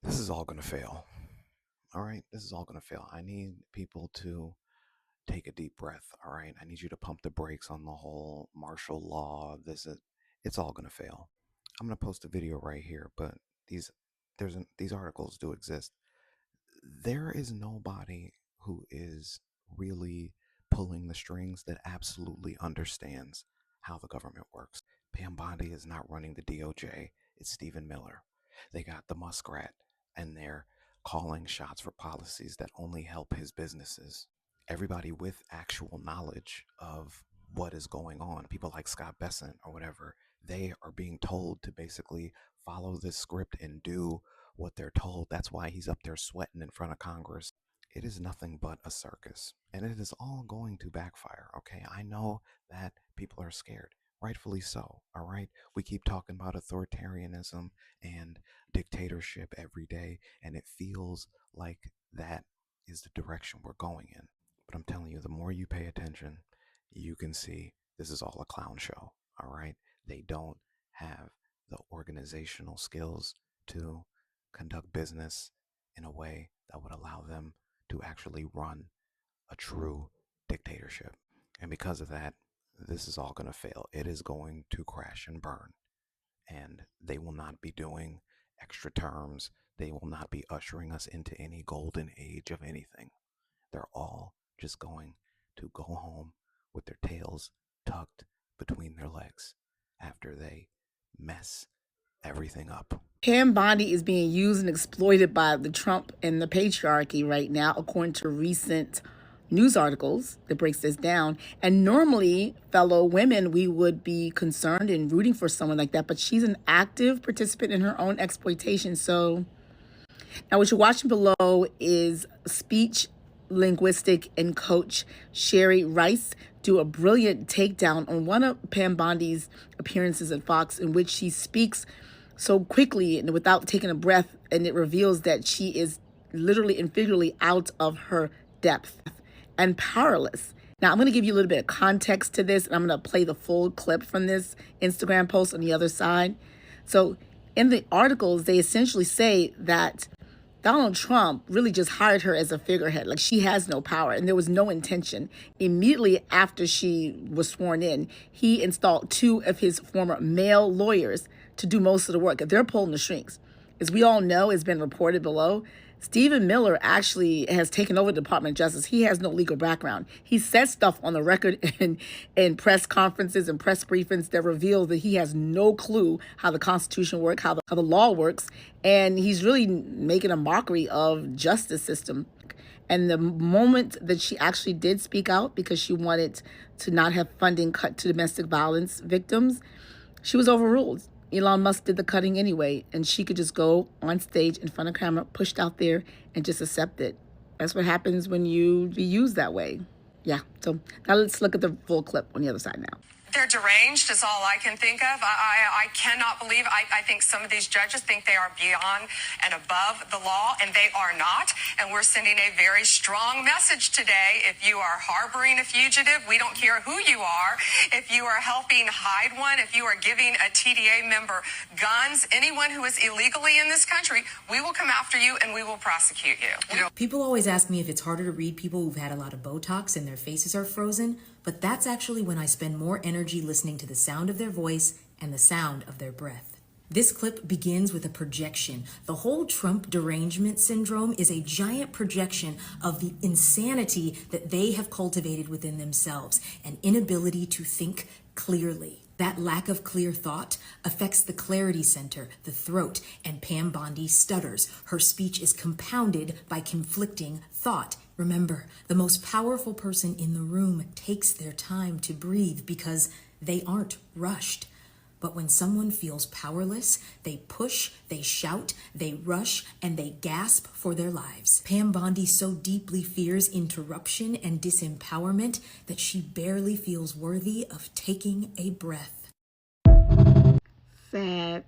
This is all going to fail. All right. This is all going to fail. I need people to take a deep breath. All right. I need you to pump the brakes on the whole martial law. It's all going to fail. I'm going to post a video right here, but these, these articles do exist. There is nobody who is really pulling the strings that absolutely understands how the government works. Pam Bondi is not running the DOJ. It's Stephen Miller. They got the muskrat, and they're calling shots for policies that only help his businesses. Everybody with actual knowledge of what is going on, people like Scott Bessent or whatever, they are being told to basically follow this script and do what they're told. That's why he's up there sweating in front of Congress. It is nothing but a circus, and it is all going to backfire. Okay, I know that people are scared, rightfully so. All right, we keep talking about authoritarianism and dictatorship every day, and it feels like that is the direction we're going in. But I'm telling you, the more you pay attention, you can see this is all a clown show. All right, they don't have the organizational skills to conduct business in a way that would allow them to actually run a true dictatorship. And because of that, this is all going to fail. It is going to crash and burn. And they will not be doing extra terms. They will not be ushering us into any golden age of anything. They're all just going to go home with their tails tucked between their legs after they mess everything up. Pam Bondi is being used and exploited by the Trump and the patriarchy right now, according to recent news articles that breaks this down. And normally, fellow women, we would be concerned and rooting for someone like that, but she's an active participant in her own exploitation. So now what you're watching below is speech linguistic and coach Sherry Rice do a brilliant takedown on one of Pam Bondi's appearances at Fox, in which she speaks so quickly and without taking a breath, and it reveals that she is literally and figuratively out of her depth and powerless. Now, I'm going to give you a little bit of context to this, and I'm going to play the full clip from this Instagram post on the other side. So in the articles, they essentially say that Donald Trump really just hired her as a figurehead. Like, she has no power, and there was no intention. Immediately after she was sworn in, he installed 2 of his former male lawyers to do most of the work. They're pulling the strings. As we all know, it's been reported below, Stephen Miller actually has taken over the Department of Justice. He has no legal background. He said stuff on the record in press conferences and press briefings that reveal that he has no clue how the Constitution works, how the law works, and he's really making a mockery of justice system. And the moment that she actually did speak out because she wanted to not have funding cut to domestic violence victims, she was overruled. Elon Musk did the cutting anyway, and she could just go on stage in front of camera, pushed out there, and just accept it. That's what happens when you be used that way. Yeah, so now let's look at the full clip on the other side now. They're deranged is all I can think of. I cannot believe, I think some of these judges think they are beyond and above the law, and they are not. And we're sending a very strong message today. If you are harboring a fugitive, we don't care who you are. If you are helping hide one, if you are giving a TDA member guns, anyone who is illegally in this country, we will come after you and we will prosecute you. People always ask me if it's harder to read people who've had a lot of Botox and their faces are frozen, but that's actually when I spend more energy listening to the sound of their voice and the sound of their breath. This clip begins with a projection. The whole Trump derangement syndrome is a giant projection of the insanity that they have cultivated within themselves, an inability to think clearly. That lack of clear thought affects the clarity center, the throat, and Pam Bondi stutters. Her speech is compounded by conflicting thought. Remember, the most powerful person in the room takes their time to breathe because they aren't rushed. But when someone feels powerless, they push, they shout, they rush, and they gasp for their lives. Pam Bondi so deeply fears interruption and disempowerment that she barely feels worthy of taking a breath. Sad.